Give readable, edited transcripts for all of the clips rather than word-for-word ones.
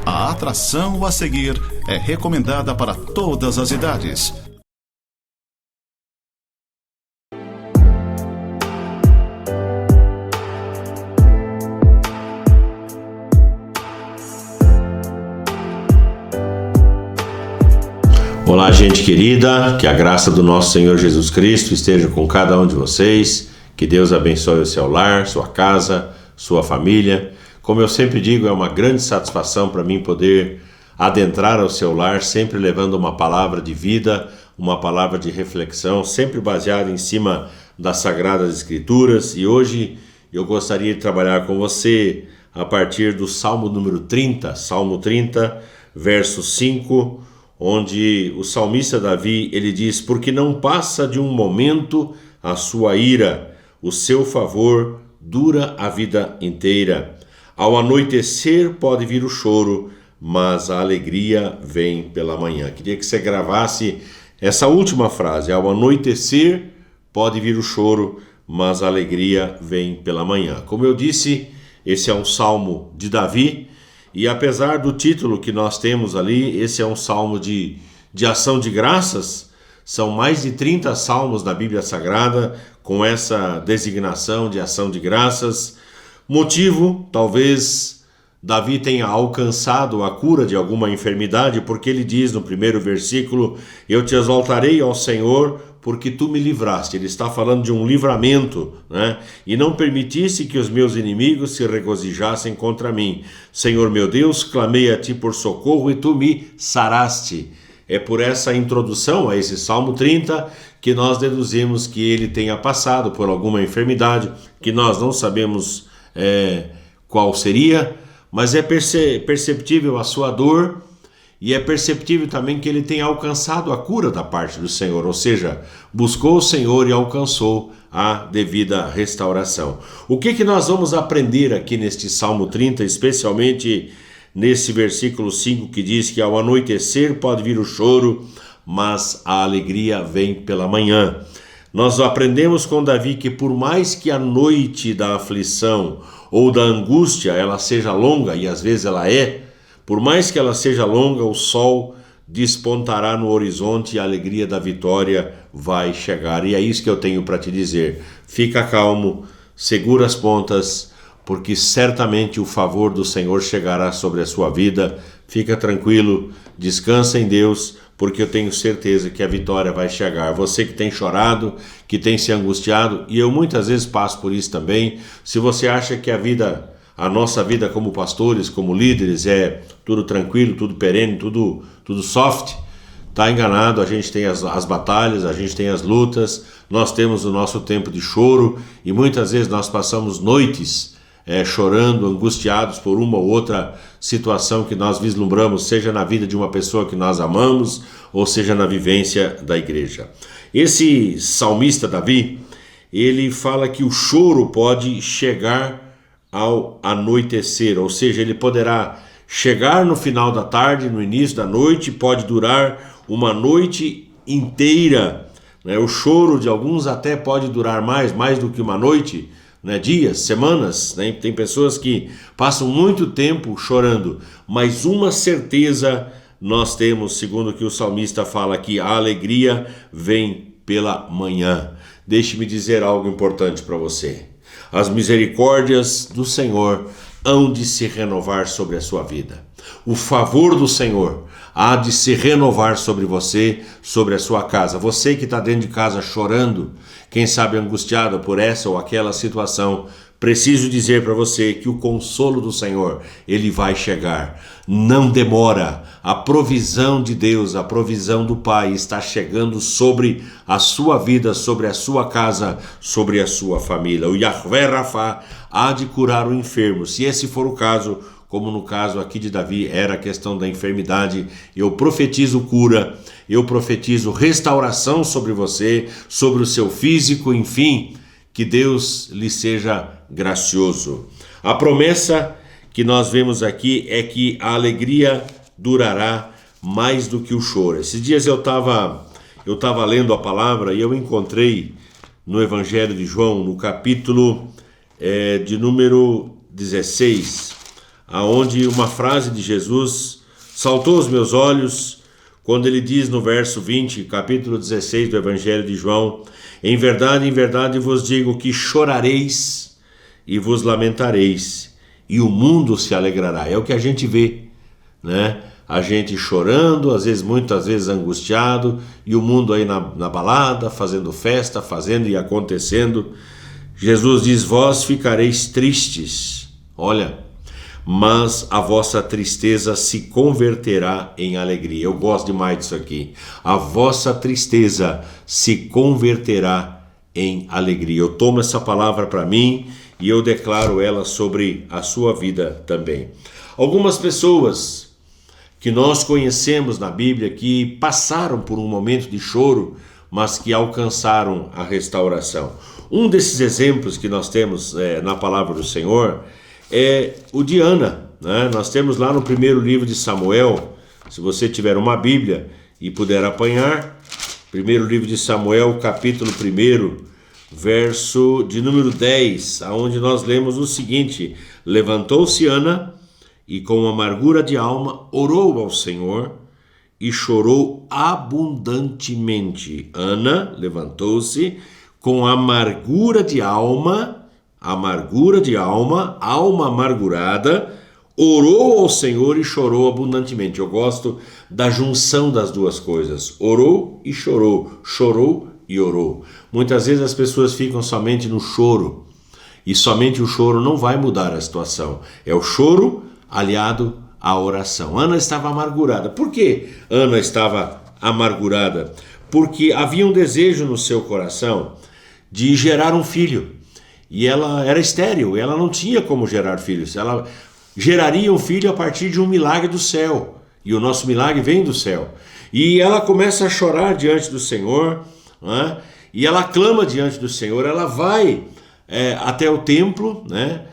A atração a seguir é recomendada para todas as idades. Olá, gente querida, que a graça do nosso Senhor Jesus Cristo esteja com cada um de vocês, que Deus abençoe o seu lar, sua casa, sua família. Como eu sempre digo, é uma grande satisfação para mim poder adentrar ao seu lar, sempre levando uma palavra de vida, uma palavra de reflexão, sempre baseada em cima das Sagradas Escrituras. E hoje eu gostaria de trabalhar com você a partir do Salmo número 30, Salmo 30, verso 5, onde o salmista Davi, ele diz: porque não passa de um momento a sua ira, o seu favor dura a vida inteira. Ao anoitecer pode vir o choro, mas a alegria vem pela manhã. Queria que você gravasse essa última frase: ao anoitecer pode vir o choro, mas a alegria vem pela manhã. Como eu disse, esse é um salmo de Davi, e apesar do título que nós temos ali, esse é um salmo de ação de graças. São mais de 30 salmos na Bíblia Sagrada com essa designação de ação de graças. Motivo, talvez Davi tenha alcançado a cura de alguma enfermidade, porque ele diz no primeiro versículo: eu te exaltarei ao Senhor, porque tu me livraste. Ele está falando de um livramento, né? E não permitisse que os meus inimigos se regozijassem contra mim. Senhor meu Deus, clamei a ti por socorro e tu me saraste. É por essa introdução a esse Salmo 30 que nós deduzimos que ele tenha passado por alguma enfermidade, que nós não sabemos qual seria, mas é perceptível a sua dor. E é perceptível também que ele tenha alcançado a cura da parte do Senhor, ou seja, buscou o Senhor e alcançou a devida restauração. O que nós vamos aprender aqui neste Salmo 30, especialmente nesse versículo 5 que diz que ao anoitecer pode vir o choro, mas a alegria vem pela manhã. Nós aprendemos com Davi que por mais que a noite da aflição ou da angústia ela seja longa, e às vezes ela é, por mais que ela seja longa, o sol despontará no horizonte e a alegria da vitória vai chegar. E é isso que eu tenho para te dizer. Fica calmo, segura as pontas, porque certamente o favor do Senhor chegará sobre a sua vida. Fica tranquilo, descansa em Deus, porque eu tenho certeza que a vitória vai chegar. Você que tem chorado, que tem se angustiado, e eu muitas vezes passo por isso também. Se você acha que a nossa vida como pastores, como líderes, é tudo tranquilo, tudo perene, tudo soft, está enganado. A gente tem as batalhas, a gente tem as lutas, nós temos o nosso tempo de choro, e muitas vezes nós passamos noites chorando, angustiados por uma ou outra situação que nós vislumbramos, seja na vida de uma pessoa que nós amamos, ou seja na vivência da igreja. Esse salmista Davi, ele fala que o choro pode chegar ao anoitecer, ou seja, ele poderá chegar no final da tarde, no início da noite, pode durar uma noite inteira, né? O choro de alguns até pode durar mais do que uma noite, né? Dias, semanas, né? Tem pessoas que passam muito tempo chorando, mas uma certeza nós temos, segundo o que o salmista fala aqui: a alegria vem pela manhã. Deixe-me dizer algo importante para você. As misericórdias do Senhor hão de se renovar sobre a sua vida. O favor do Senhor há de se renovar sobre você, sobre a sua casa. Você que está dentro de casa chorando, quem sabe angustiado por essa ou aquela situação, preciso dizer para você que o consolo do Senhor, ele vai chegar. Não demora. A provisão de Deus, a provisão do Pai está chegando sobre a sua vida, sobre a sua casa, sobre a sua família. O Yahvé Rafá há de curar o enfermo. Se esse for o caso, como no caso aqui de Davi, era a questão da enfermidade, eu profetizo cura, eu profetizo restauração sobre você, sobre o seu físico, enfim, que Deus lhe seja gracioso. A promessa que nós vemos aqui é que a alegria durará mais do que o choro. Esses dias eu estava lendo a palavra e eu encontrei no Evangelho de João, no capítulo de número 16, aonde uma frase de Jesus saltou aos meus olhos, quando ele diz no verso 20, capítulo 16 do Evangelho de João: em verdade vos digo que chorareis e vos lamentareis, e o mundo se alegrará. É o que a gente vê, né? A gente chorando, muitas vezes angustiado, e o mundo aí na balada, fazendo festa, fazendo e acontecendo. Jesus diz: vós ficareis tristes, olha, mas a vossa tristeza se converterá em alegria. Eu gosto demais disso aqui. A vossa tristeza se converterá em alegria. Eu tomo essa palavra para mim e eu declaro ela sobre a sua vida também. Algumas pessoas que nós conhecemos na Bíblia que passaram por um momento de choro, mas que alcançaram a restauração. Um desses exemplos que nós temos na palavra do Senhor é o de Ana, né? Nós temos lá no primeiro livro de Samuel, se você tiver uma Bíblia e puder apanhar, primeiro livro de Samuel, capítulo 1, verso de número 10, aonde nós lemos o seguinte: levantou-se Ana e com amargura de alma orou ao Senhor e chorou abundantemente. Ana levantou-se com amargura de alma, alma amargurada, orou ao Senhor e chorou abundantemente. Eu gosto da junção das duas coisas: orou e chorou, chorou e orou. Muitas vezes as pessoas ficam somente no choro, e somente o choro não vai mudar a situação. É o choro aliado à oração. Ana estava amargurada. Por que Ana estava amargurada? Porque havia um desejo no seu coração de gerar um filho. E ela era estéril, ela não tinha como gerar filhos. Ela geraria um filho a partir de um milagre do céu. E o nosso milagre vem do céu. E ela começa a chorar diante do Senhor, né? E ela clama diante do Senhor. Ela vai até o templo, né?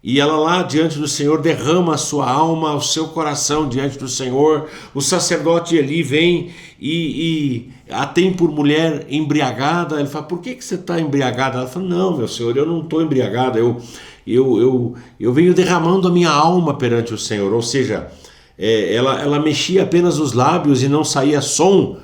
E ela lá diante do Senhor derrama a sua alma, o seu coração diante do Senhor. O sacerdote Eli vem e a tem por mulher embriagada. Ele fala: por que você está embriagada? Ela fala: não, meu Senhor, eu não estou embriagada, eu venho derramando a minha alma perante o Senhor. Ou seja, ela mexia apenas os lábios e não saía som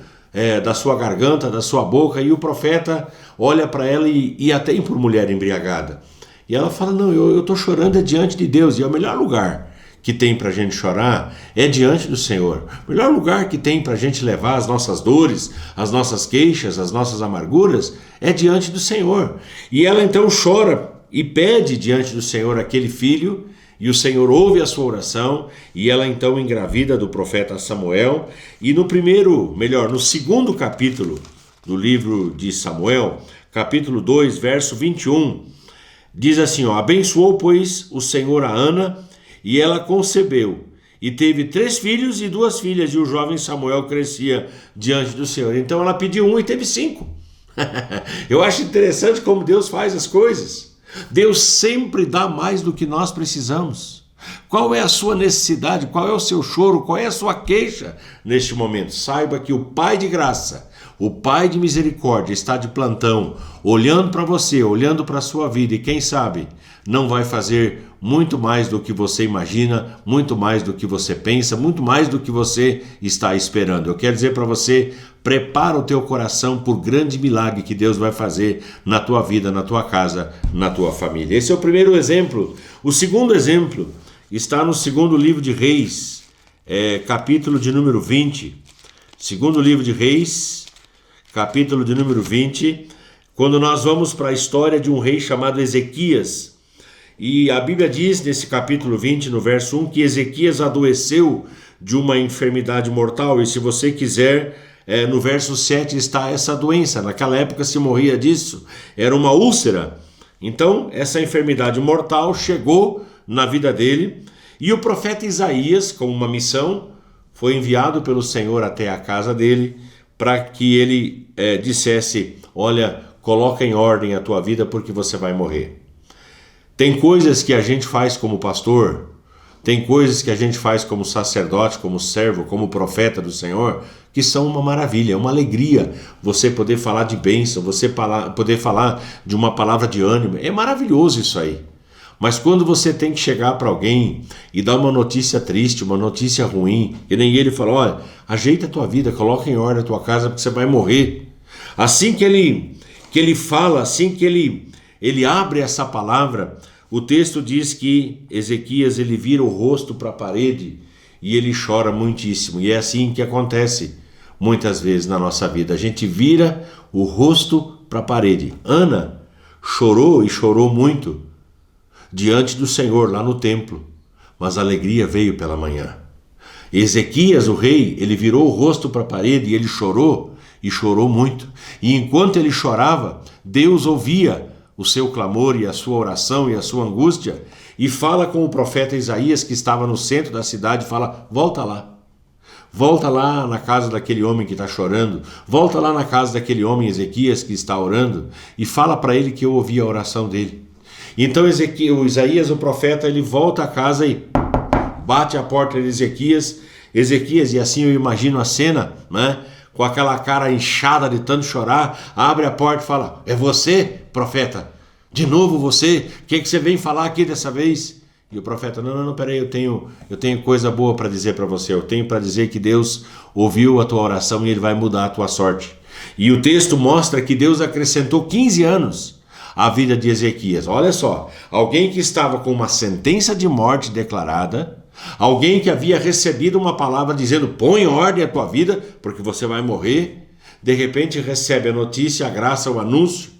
da sua garganta, da sua boca. E o profeta olha para ela e a tem por mulher embriagada. E ela fala: não, eu estou chorando diante de Deus. E é o melhor lugar que tem para a gente chorar é diante do Senhor. O melhor lugar que tem para a gente levar as nossas dores, as nossas queixas, as nossas amarguras é diante do Senhor. E ela então chora e pede diante do Senhor aquele filho, e o Senhor ouve a sua oração, e ela então engravida do profeta Samuel. E no segundo capítulo do livro de Samuel, capítulo 2, verso 21, diz assim: abençoou, pois, o Senhor a Ana, e ela concebeu, e teve 3 filhos e 2 filhas, e o jovem Samuel crescia diante do Senhor. Então ela pediu 1 e teve 5. Eu acho interessante como Deus faz as coisas. Deus sempre dá mais do que nós precisamos. Qual é a sua necessidade? Qual é o seu choro? Qual é a sua queixa neste momento? Saiba que o Pai de graça, o Pai de misericórdia está de plantão, olhando para você, olhando para a sua vida, e quem sabe não vai fazer muito mais do que você imagina, muito mais do que você pensa, muito mais do que você está esperando. Eu quero dizer para você: prepara o teu coração por grande milagre que Deus vai fazer na tua vida, na tua casa, na tua família. Esse é o primeiro exemplo. O segundo exemplo está no segundo livro de Reis, capítulo de número 20. Segundo livro de Reis, capítulo de número 20, quando nós vamos para a história de um rei chamado Ezequias. E a Bíblia diz nesse capítulo 20, no verso 1, que Ezequias adoeceu de uma enfermidade mortal. E se você quiser, no verso 7 está essa doença. Naquela época se morria disso, era uma úlcera. Então essa enfermidade mortal chegou na vida dele, e o profeta Isaías, com uma missão, foi enviado pelo Senhor até a casa dele, para que ele dissesse: olha, coloca em ordem a tua vida, porque você vai morrer. Tem coisas que a gente faz como pastor, tem coisas que a gente faz como sacerdote, como servo, como profeta do Senhor, que são uma maravilha, uma alegria. Você poder falar de bênção, você poder falar de uma palavra de ânimo, é maravilhoso isso aí. Mas quando você tem que chegar para alguém e dar uma notícia triste, uma notícia ruim, e nem ele fala, olha, ajeita a tua vida, coloca em ordem a tua casa porque você vai morrer. Assim que ele fala, assim que ele abre essa palavra, o texto diz que Ezequias ele vira o rosto para a parede e ele chora muitíssimo. E é assim que acontece muitas vezes na nossa vida. A gente vira o rosto para a parede. Ana chorou e chorou muito diante do Senhor lá no templo, mas a alegria veio pela manhã. Ezequias, o rei, ele virou o rosto para a parede e ele chorou e chorou muito. E enquanto ele chorava, Deus ouvia o seu clamor e a sua oração e a sua angústia e fala com o profeta Isaías que estava no centro da cidade, fala, volta lá na casa daquele homem que está chorando, volta lá na casa daquele homem Ezequias que está orando e fala para ele que eu ouvi a oração dele. Então Isaías, o profeta, ele volta a casa e bate a porta de Ezequias, e assim eu imagino a cena, né? Com aquela cara inchada de tanto chorar, abre a porta e fala, é você, profeta? De novo você? O que você vem falar aqui dessa vez? E o profeta, não, peraí, eu tenho coisa boa para dizer para você, eu tenho para dizer que Deus ouviu a tua oração e Ele vai mudar a tua sorte. E o texto mostra que Deus acrescentou 15 anos à vida de Ezequias. Olha só, alguém que estava com uma sentença de morte declarada, alguém que havia recebido uma palavra dizendo, põe em ordem a tua vida, porque você vai morrer, de repente recebe a notícia, a graça, o anúncio,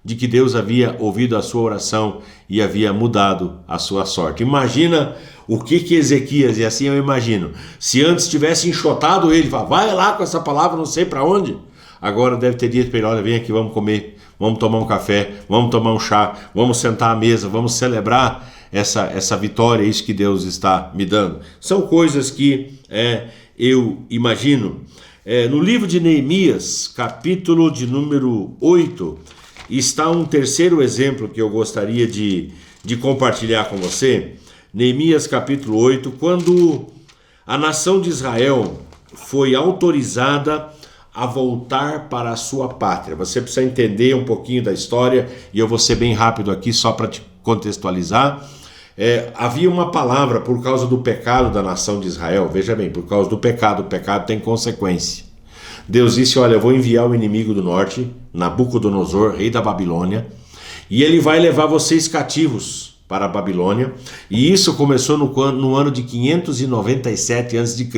de que Deus havia ouvido a sua oração e havia mudado a sua sorte. Imagina o que Ezequias, e assim eu imagino, se antes tivesse enxotado ele, vai lá com essa palavra não sei para onde, agora deve ter dito para ele, olha, vem aqui, vamos comer, vamos tomar um café, vamos tomar um chá, vamos sentar à mesa, vamos celebrar essa vitória, isso que Deus está me dando. São coisas que eu imagino. No livro de Neemias, capítulo de número 8, está um terceiro exemplo que eu gostaria de compartilhar com você. Neemias capítulo 8, quando a nação de Israel foi autorizada a voltar para a sua pátria. Você precisa entender um pouquinho da história e eu vou ser bem rápido aqui só para te contextualizar. Havia uma palavra por causa do pecado da nação de Israel, veja bem, por causa do pecado, o pecado tem consequência. Deus disse, olha, eu vou enviar o inimigo do norte, Nabucodonosor, rei da Babilônia, e ele vai levar vocês cativos para a Babilônia, e isso começou no ano de 597 a.C.,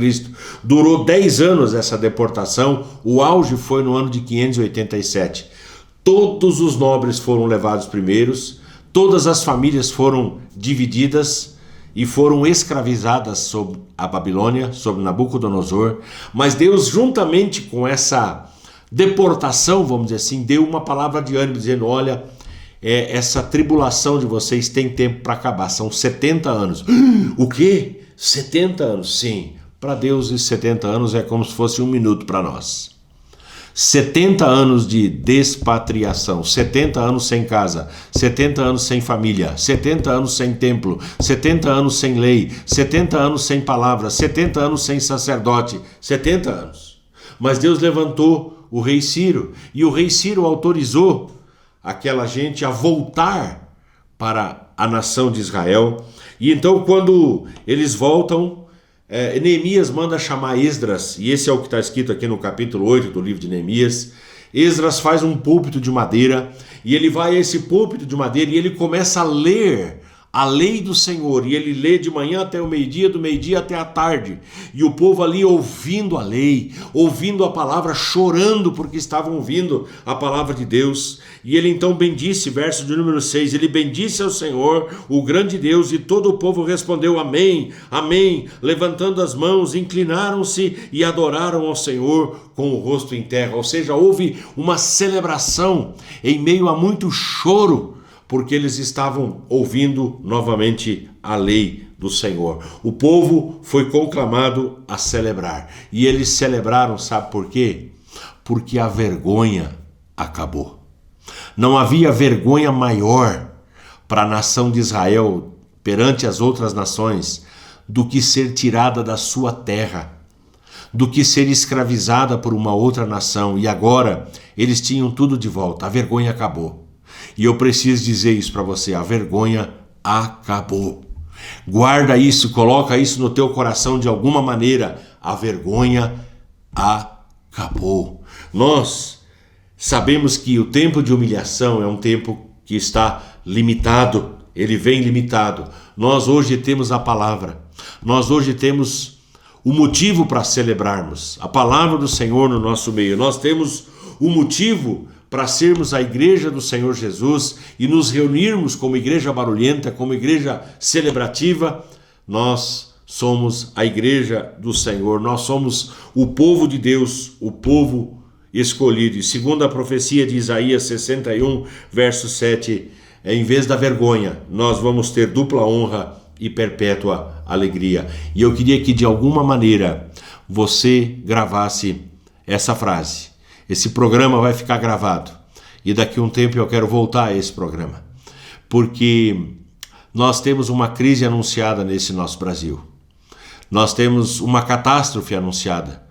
durou 10 anos essa deportação, o auge foi no ano de 587. Todos os nobres foram levados primeiros, todas as famílias foram divididas e foram escravizadas sob a Babilônia, sob Nabucodonosor, mas Deus, juntamente com essa deportação, vamos dizer assim, deu uma palavra de ânimo, dizendo, olha, essa tribulação de vocês tem tempo para acabar, são 70 anos. O quê? 70 anos? Sim, para Deus esses 70 anos é como se fosse um minuto para nós. 70 anos de despatriação, 70 anos sem casa, 70 anos sem família, 70 anos sem templo, 70 anos sem lei, 70 anos sem palavra, 70 anos sem sacerdote, 70 anos. Mas Deus levantou o rei Ciro, e o rei Ciro autorizou aquela gente a voltar para a nação de Israel. E então quando eles voltam, Neemias manda chamar Esdras, e esse é o que está escrito aqui no capítulo 8 do livro de Neemias. Esdras faz um púlpito de madeira, e ele vai a esse púlpito de madeira e ele começa a ler a lei do Senhor, e ele lê de manhã até o meio-dia, do meio-dia até a tarde, e o povo ali ouvindo a lei, ouvindo a palavra, chorando porque estavam ouvindo a palavra de Deus. E ele então bendisse, verso de número 6, ele bendisse ao Senhor, o grande Deus, e todo o povo respondeu amém, amém, levantando as mãos, inclinaram-se e adoraram ao Senhor com o rosto em terra. Ou seja, houve uma celebração em meio a muito choro, porque eles estavam ouvindo novamente a lei do Senhor. O povo foi conclamado a celebrar. E eles celebraram, sabe por quê? Porque a vergonha acabou. Não havia vergonha maior para a nação de Israel perante as outras nações do que ser tirada da sua terra, do que ser escravizada por uma outra nação. E agora eles tinham tudo de volta. A vergonha acabou. E eu preciso dizer isso para você, a vergonha acabou. Guarda isso, coloca isso no teu coração de alguma maneira. A vergonha acabou. Nós sabemos que o tempo de humilhação é um tempo que está limitado. Ele vem limitado. Nós hoje temos a palavra. Nós hoje temos o motivo para celebrarmos a palavra do Senhor no nosso meio. Nós temos o motivo para sermos a igreja do Senhor Jesus e nos reunirmos como igreja barulhenta, como igreja celebrativa. Nós somos a igreja do Senhor, nós somos o povo de Deus, o povo escolhido. E segundo a profecia de Isaías 61, verso 7, em vez da vergonha, nós vamos ter dupla honra e perpétua alegria. E eu queria que de alguma maneira você gravasse essa frase. Esse programa vai ficar gravado e daqui a um tempo eu quero voltar a esse programa, porque nós temos uma crise anunciada nesse nosso Brasil. Nós temos uma catástrofe anunciada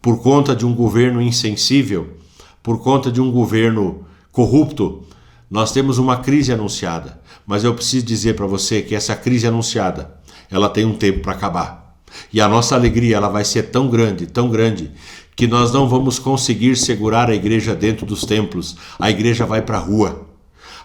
por conta de um governo insensível, por conta de um governo corrupto. Nós temos uma crise anunciada, mas eu preciso dizer para você que essa crise anunciada, ela tem um tempo para acabar. E a nossa alegria, ela vai ser tão grande, que nós não vamos conseguir segurar a igreja dentro dos templos. A igreja vai para a rua,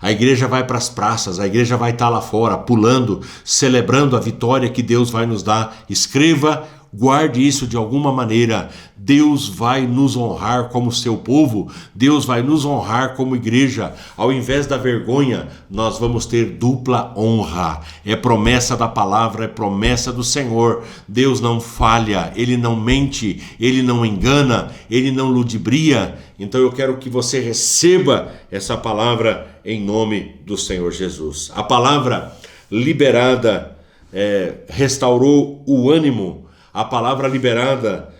a igreja vai para as praças, a igreja vai estar lá fora, pulando, celebrando a vitória que Deus vai nos dar. Escreva, guarde isso de alguma maneira. Deus vai nos honrar como seu povo, Deus vai nos honrar como igreja. Ao invés da vergonha, nós vamos ter dupla honra. É promessa da palavra, é promessa do Senhor. Deus não falha, Ele não mente, Ele não engana, Ele não ludibria. Então eu quero que você receba essa palavra em nome do Senhor Jesus. A palavra liberada restaurou o ânimo. A palavra liberada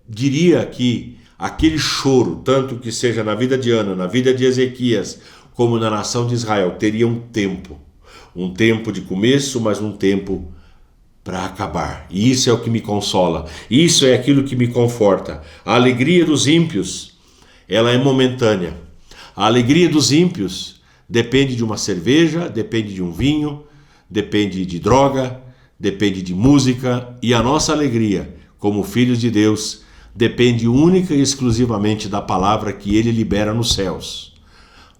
diria que aquele choro, tanto que seja na vida de Ana, na vida de Ezequias, como na nação de Israel, teria um tempo de começo, mas um tempo para acabar. E isso é o que me consola, isso é aquilo que me conforta. A alegria dos ímpios, ela é momentânea. A alegria dos ímpios depende de uma cerveja, depende de um vinho, depende de droga, depende de música, e a nossa alegria, como filhos de Deus, depende única e exclusivamente da palavra que Ele libera nos céus.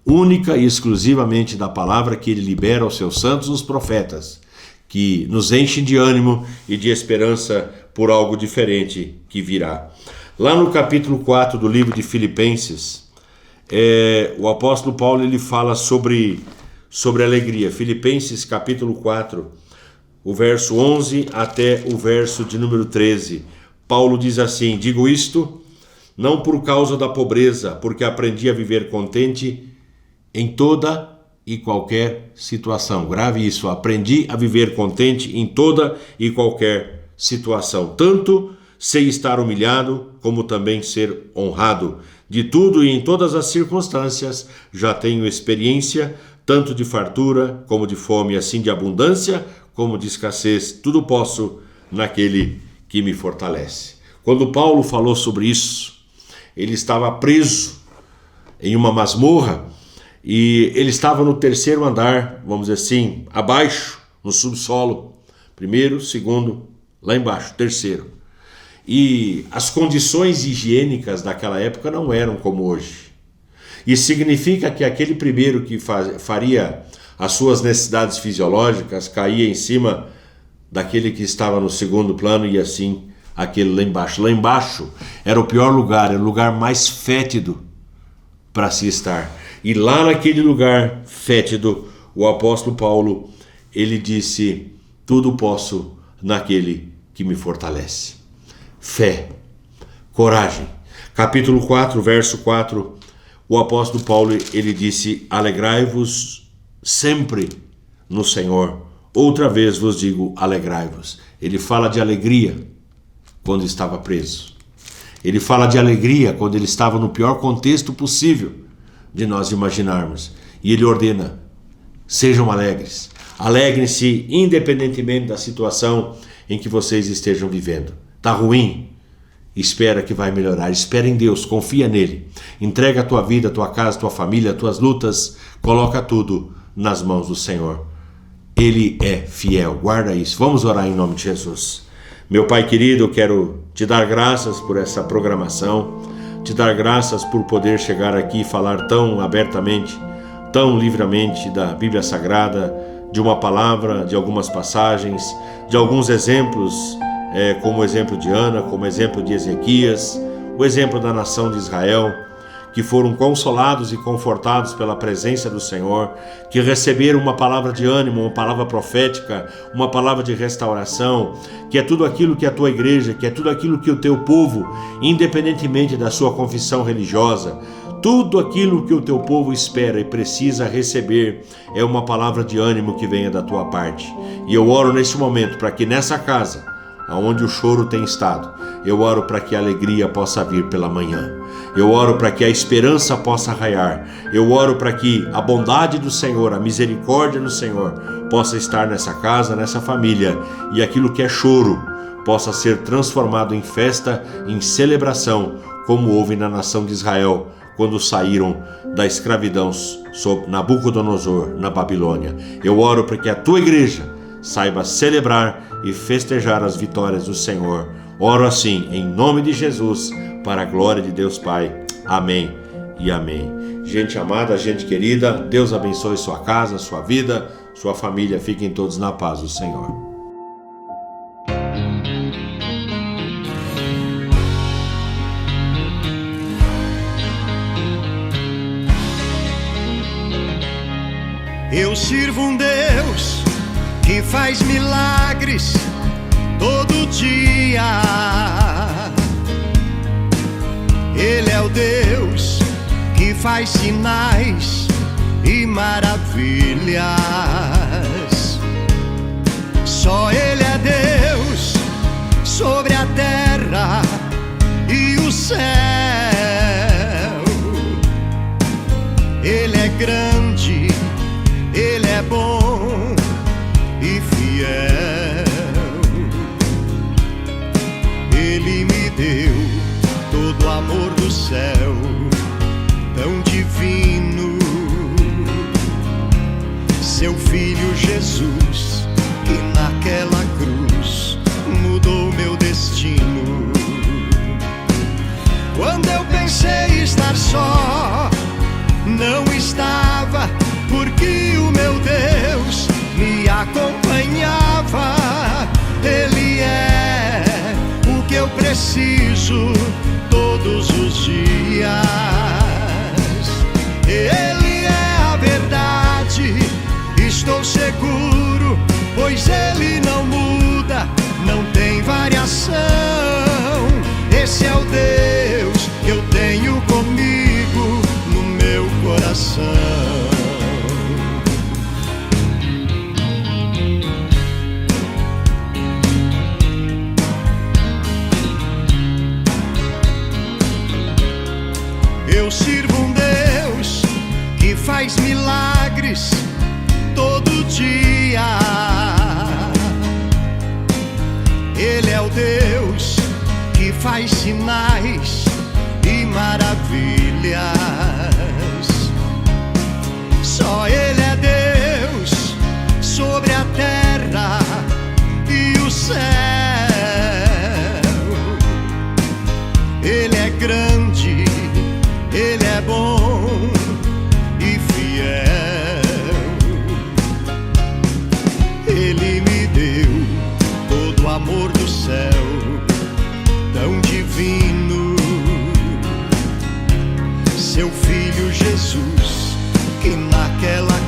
Única e exclusivamente da palavra que Ele libera aos seus santos, os profetas, que nos enchem de ânimo e de esperança por algo diferente que virá. Lá no capítulo 4 do livro de Filipenses, o apóstolo Paulo ele fala sobre alegria. Filipenses capítulo 4, o verso 11 até o verso de número 13. Paulo diz assim: digo isto não por causa da pobreza, porque aprendi a viver contente em toda e qualquer situação. Grave isso, aprendi a viver contente em toda e qualquer situação. Tanto sei estar humilhado, como também ser honrado. De tudo e em todas as circunstâncias já tenho experiência, tanto de fartura como de fome, assim de abundância como de escassez. Tudo posso naquele que me fortalece. Quando Paulo falou sobre isso, ele estava preso em uma masmorra e ele estava no terceiro andar, vamos dizer assim, abaixo, no subsolo. Primeiro, segundo, lá embaixo, terceiro. E as condições higiênicas daquela época não eram como hoje. Isso significa que aquele primeiro que faria as suas necessidades fisiológicas caía em cima daquele que estava no segundo plano e assim aquele lá embaixo. Lá embaixo era o pior lugar, era o lugar mais fétido para se estar. E lá naquele lugar fétido, o apóstolo Paulo, ele disse: tudo posso naquele que me fortalece. Fé, coragem. Capítulo 4, verso 4, o apóstolo Paulo, ele disse: alegrai-vos sempre no Senhor. Outra vez vos digo, alegrai-vos. Ele fala de alegria quando estava preso. Ele fala de alegria quando ele estava no pior contexto possível de nós imaginarmos. E ele ordena: sejam alegres. Alegrem-se independentemente da situação em que vocês estejam vivendo. Está ruim? Espera que vai melhorar. Espera em Deus, confia nele. Entrega a tua vida, a tua casa, a tua família, as tuas lutas. Coloca tudo nas mãos do Senhor. Ele é fiel. Guarda isso. Vamos orar em nome de Jesus. Meu Pai querido, eu quero te dar graças por essa programação, te dar graças por poder chegar aqui e falar tão abertamente, tão livremente da Bíblia Sagrada, de uma palavra, de algumas passagens, de alguns exemplos, como o exemplo de Ana, como o exemplo de Ezequias, o exemplo da nação de Israel, que foram consolados e confortados pela presença do Senhor, que receberam uma palavra de ânimo, uma palavra profética, uma palavra de restauração, que é tudo aquilo que a tua igreja, que é tudo aquilo que o teu povo, independentemente da sua confissão religiosa, tudo aquilo que o teu povo espera e precisa receber é uma palavra de ânimo que venha da tua parte. E eu oro neste momento para que nessa casa, aonde o choro tem estado, eu oro para que a alegria possa vir pela manhã. Eu oro para que a esperança possa raiar. Eu oro para que a bondade do Senhor, a misericórdia do Senhor possa estar nessa casa, nessa família, e aquilo que é choro possa ser transformado em festa, em celebração, como houve na nação de Israel, quando saíram da escravidão sob Nabucodonosor, na Babilônia. Eu oro para que a tua igreja saiba celebrar e festejar as vitórias do Senhor. Oro assim, em nome de Jesus, para a glória de Deus Pai. Amém e amém. Gente amada, gente querida, Deus abençoe sua casa, sua vida, sua família. Fiquem todos na paz do Senhor. Eu sirvo um Deus que faz milagres todo dia. Ele é o Deus que faz sinais e maravilhas. Só Ele é Deus sobre a terra e o céu. Ele é grande, Ele é bom e fiel. Ele me deu todo o amor do céu, tão divino. Seu Filho Jesus, que naquela cruz mudou meu destino. Quando eu pensei estar só, não estava, porque o meu Deus me acompanhava. Ele é o que eu preciso todos os dias. Ele é a verdade, estou seguro, pois Ele não muda, não tem variação. Esse é o Deus que eu tenho comigo no meu coração. Eu sirvo um Deus que faz milagres todo dia. Ele é o Deus que faz sinais e maravilhas. Só Ele é Deus sobre a terra e o céu. Ele é grande, Ele é bom e fiel. Ele me deu todo o amor do céu, tão divino. Seu Filho Jesus, que naquela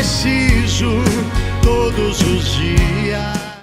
preciso todos os dias.